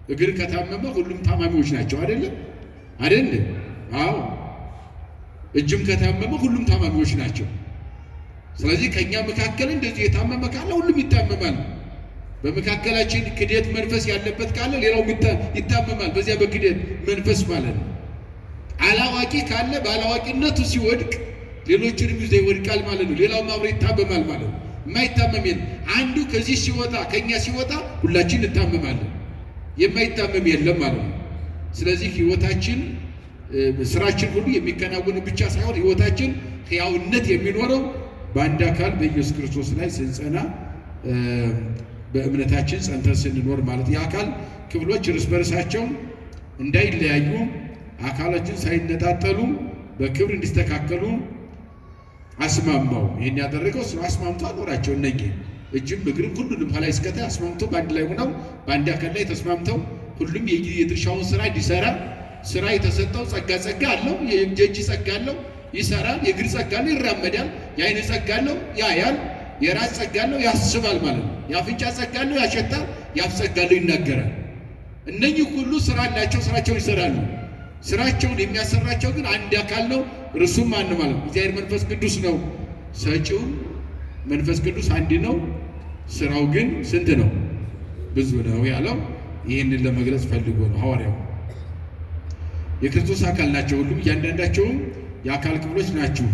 እግር ከታመመ ሁሉም ታማሚዎች ናቸው አይደለም? አይደለም? አዎ። እጅም ከታመመ ሁሉም ታማሚዎች ናቸው። ስለዚህ ከኛ መካከል እንደዚህ የታመመ ካለ ሁሉም ይታመማል። በመካከላችን ክደት መንፈስ ያለበት ካለ ሌላው ይታመማል። በዚያ በክደት መንፈስ ማለት ነው። አላዋቂ ካለ ባላዋቂነቱ ሲወድቅ ሌሎችንም ይዞ ይወድቃል ማለት ነው። ሌላውም አብሮ ይታመማል ማለት ነው። የማይታመም የለም። አንዱ ከዚህ ሲወጣ ከኛ ሲወጣ ሁላችን እንታመማለን። የማይታመም የለም ማለት ነው። ስለዚህ ህይወታችን ስራችን ሁሉ የሚከናወን ብቻ ሳይሆን ህይወታችን ሕያውነት የሚኖረው በአንድ አካል በኢየሱስ ክርስቶስ ላይ ስንጸና በእምነታችን ጸንተን ስንኖር ማለት የአካል ክፍሎች እርስ በርሳቸው እንዳይለያዩ አካላችን ሳይነጣጠሉ በክብር እንዲስተካከሉ አስማማው። ይህን ያደረገው እሱ አስማምቶ አኖራቸው። እነኚህ እጅም እግርም ሁሉንም ከላይ እስከታች አስማምቶ በአንድ ላይ ሆነው በአንድ አካል ላይ ተስማምተው ሁሉም የድርሻውን ስራ እንዲሰራ ስራ የተሰጠው ጸጋ አለው። የእጅ ጸጋ አለው፣ ይሰራል። የእግር ጸጋ አለው፣ ይራመዳል። የዓይን ጸጋ አለው፣ ያያል። የራስ ጸጋ አለው፣ ያስባል ማለት ነው። የአፍንጫ ጸጋ አለው፣ ያሸታል። የአፍ ጸጋ አለው፣ ይናገራል። እነኚህ ሁሉ ስራ አላቸው፣ ስራቸውን ይሰራሉ። ስራቸውን የሚያሰራቸው ግን አንድ አካል ነው። እርሱም ማን ማለት ነው? እግዚአብሔር መንፈስ ቅዱስ ነው። ሰጪው መንፈስ ቅዱስ አንድ ነው። ስራው ግን ስንት ነው? ብዙ ነው ያለው ይህንን ለመግለጽ ፈልጎ ነው ሐዋርያው። የክርስቶስ አካል ናቸው ሁሉም፣ እያንዳንዳቸውም የአካል ክፍሎች ናችሁ።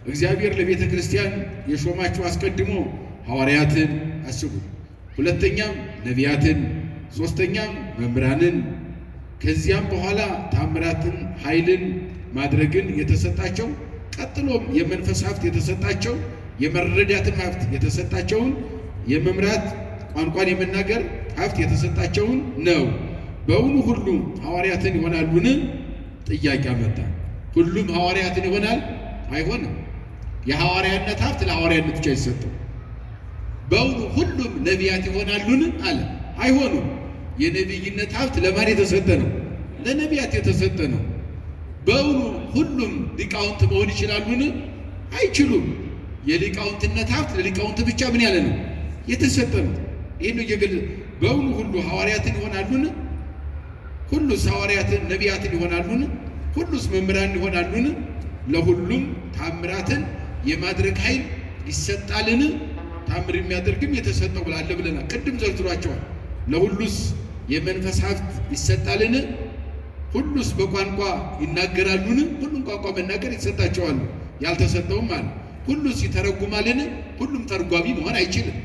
እግዚአብሔር ለቤተ ክርስቲያን የሾማችሁ አስቀድሞ ሐዋርያትን አስቡ፣ ሁለተኛም ነቢያትን፣ ሶስተኛም መምህራንን፣ ከዚያም በኋላ ታምራትን ኃይልን ማድረግን የተሰጣቸው፣ ቀጥሎም የመንፈስ ሀብት የተሰጣቸው፣ የመረዳትን ሀብት የተሰጣቸውን፣ የመምራት ቋንቋን የመናገር ሀብት የተሰጣቸውን ነው። በእውኑ ሁሉም ሐዋርያትን ይሆናሉን? ጥያቄ አመጣ። ሁሉም ሐዋርያትን ይሆናል? አይሆንም። የሐዋርያነት ሀብት ለሐዋርያነት ብቻ ይሰጠው። በውኑ ሁሉም ነቢያት ይሆናሉን አለ። አይሆኑም። የነቢይነት ሀብት ለማን የተሰጠ ነው? ለነቢያት የተሰጠ ነው። በውኑ ሁሉም ሊቃውንት መሆን ይችላሉን? አይችሉም። የሊቃውንትነት ሀብት ለሊቃውንት ብቻ ምን ያለ ነው? የተሰጠ ነው። ይህን እየገለ በውኑ ሁሉ ሐዋርያትን ይሆናሉን? ሁሉስ ሐዋርያትን ነቢያትን ይሆናሉን? ሁሉስ መምህራን ይሆናሉን? ለሁሉም ታምራትን የማድረግ ኃይል ይሰጣልን? ታምር የሚያደርግም የተሰጠው ብላለ ብለናል። ቅድም ዘርዝሯቸዋል። ለሁሉስ የመንፈስ ሀብት ይሰጣልን? ሁሉስ በቋንቋ ይናገራሉን? ሁሉም ቋንቋ መናገር ይሰጣቸዋል። ያልተሰጠውም አለ። ሁሉስ ይተረጉማልን? ሁሉም ተርጓሚ መሆን አይችልም።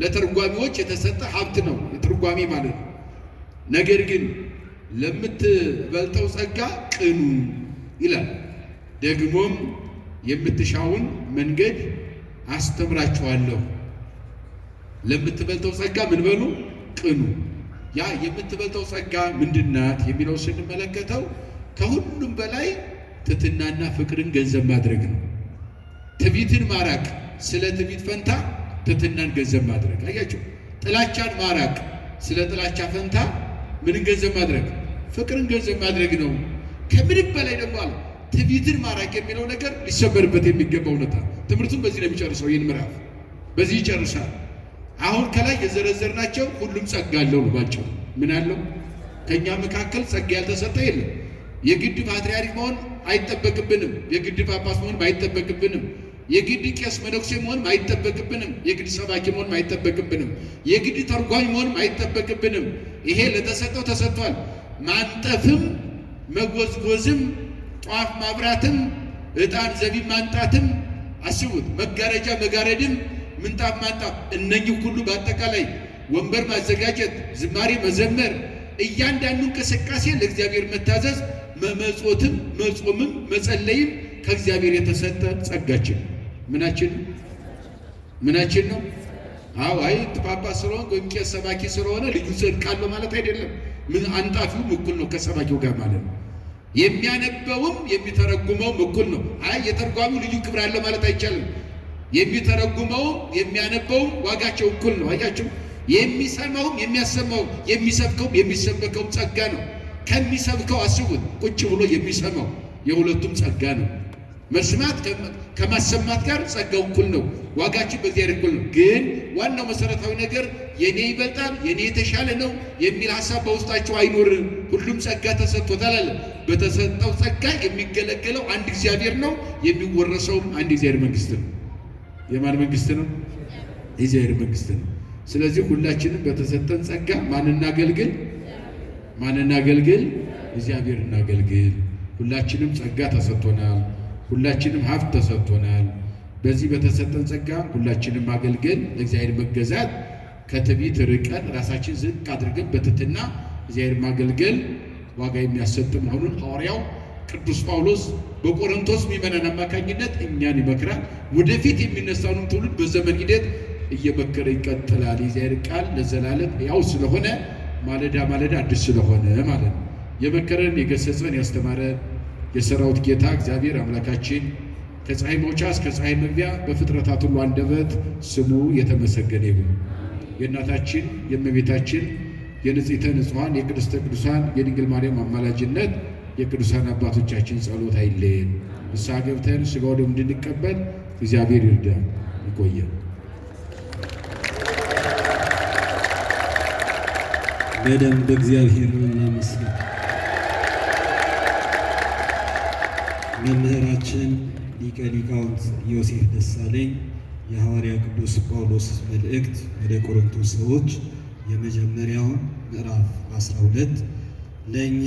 ለተርጓሚዎች የተሰጠ ሀብት ነው የትርጓሜ ማለት ነው። ነገር ግን ለምትበልጠው ጸጋ ቅኑ ይላል። ደግሞም የምትሻውን መንገድ አስተምራችኋለሁ። ለምትበልጠው ጸጋ ምን በሉ? ቅኑ። ያ የምትበልጠው ጸጋ ምንድናት የሚለው ስንመለከተው ከሁሉም በላይ ትሕትናና ፍቅርን ገንዘብ ማድረግ ነው። ትዕቢትን ማራቅ፣ ስለ ትዕቢት ፈንታ ትሕትናን ገንዘብ ማድረግ። አያችሁ፣ ጥላቻን ማራቅ፣ ስለ ጥላቻ ፈንታ ምንን ገንዘብ ማድረግ? ፍቅርን ገንዘብ ማድረግ ነው። ከምንም በላይ ደግሞ አለ ትዕቢትን ማራቅ የሚለው ነገር ሊሰበርበት የሚገባ እውነታ። ትምህርቱን በዚህ ነው የሚጨርሰው። ይህን ምዕራፍ በዚህ ይጨርሳል። አሁን ከላይ የዘረዘርናቸው ሁሉም ጸጋ አለው ነው ባጭሩ። ምን አለው? ከኛ መካከል ጸጋ ያልተሰጠ የለም። የግድ ፓትርያርክ መሆን አይጠበቅብንም። የግድ ጳጳስ መሆን አይጠበቅብንም። የግድ ቄስ መነኩሴ መሆን አይጠበቅብንም። የግድ ሰባኪ መሆን አይጠበቅብንም። የግድ ተርጓሚ መሆን አይጠበቅብንም። ይሄ ለተሰጠው ተሰጥቷል። ማንጠፍም መጎዝጎዝም ጧፍ ማብራትም ዕጣን ዘቢብ ማንጣትም አስቡት፣ መጋረጃ መጋረድም ምንጣፍ ማንጣፍ፣ እነኚህ ሁሉ በአጠቃላይ ወንበር ማዘጋጀት፣ ዝማሬ መዘመር፣ እያንዳንዱ እንቅስቃሴ ለእግዚአብሔር መታዘዝ፣ መመጾትም መጾምም መጸለይም ከእግዚአብሔር የተሰጠ ጸጋችን ምናችን ነው። አዎ አይ ጳጳስ ስለሆነ ወይም ቄስ ሰባኪ ስለሆነ ልዩ ጽድቅ አለው ማለት አይደለም። ምን አንጣፊውም እኩል ነው ከሰባኪው ጋር ማለት ነው። የሚያነበውም የሚተረጉመውም እኩል ነው። አይ የተርጓሚው ልዩ ክብር አለው ማለት አይቻልም። የሚተረጉመውም የሚያነበውም ዋጋቸው እኩል ነው። አያችሁ፣ የሚሰማውም የሚያሰማውም የሚሰብከውም የሚሰበከውም ጸጋ ነው። ከሚሰብከው አስቡት፣ ቁጭ ብሎ የሚሰማው የሁለቱም ጸጋ ነው። መስማት ከማሰማት ጋር ጸጋው እኩል ነው። ዋጋችን በእግዚአብሔር እኩል ነው። ግን ዋናው መሰረታዊ ነገር የኔ ይበልጣል፣ የኔ የተሻለ ነው የሚል ሐሳብ በውስጣቸው አይኖር። ሁሉም ጸጋ ተሰጥቶታል አለ። በተሰጠው ጸጋ የሚገለገለው አንድ እግዚአብሔር ነው። የሚወረሰውም አንድ እግዚአብሔር መንግስት ነው። የማን መንግስት ነው? የእግዚአብሔር መንግስት ነው። ስለዚህ ሁላችንም በተሰጠን ጸጋ ማንን እናገልግል? እግዚአብሔር እናገልግል። ሁላችንም ጸጋ ተሰጥቶናል። ሁላችንም ሀብት ተሰጥቶናል። በዚህ በተሰጠን ጸጋ ሁላችንም ማገልገል፣ ለእግዚአብሔር መገዛት፣ ከትዕቢት ርቀን ራሳችን ዝቅ አድርገን በትሕትና እግዚአብሔር ማገልገል ዋጋ የሚያሰጥ መሆኑን ሐዋርያው ቅዱስ ጳውሎስ በቆሮንቶስ ምዕመናን አማካኝነት እኛን ይመክራል። ወደፊት የሚነሳውን ትውልድ በዘመን ሂደት እየመከረ ይቀጥላል። የእግዚአብሔር ቃል ለዘላለም ያው ስለሆነ ማለዳ ማለዳ አዲስ ስለሆነ ማለት ነው። የመከረን የገሰጸን ያስተማረን የሰራዊት ጌታ እግዚአብሔር አምላካችን ከፀሐይ መውጫ እስከ ፀሐይ መግቢያ በፍጥረታት ሁሉ አንደበት ስሙ የተመሰገነ ይሁን። የእናታችን የእመቤታችን የንጽሕተ ንጹሐን የቅድስተ ቅዱሳን የድንግል ማርያም አማላጅነት የቅዱሳን አባቶቻችን ጸሎት አይለየን። ንስሐ ገብተን ሥጋው ደሙን እንድንቀበል እግዚአብሔር ይርዳን። ይቆየን። በደንብ እግዚአብሔርን እናመስግን። መምህራችን ሊቀ ሊቃውንት ዮሴፍ ደሳለኝ የሐዋርያ ቅዱስ ጳውሎስ መልእክት ወደ ቆሮንቶስ ሰዎች የመጀመሪያውን ምዕራፍ 12 ለእኛ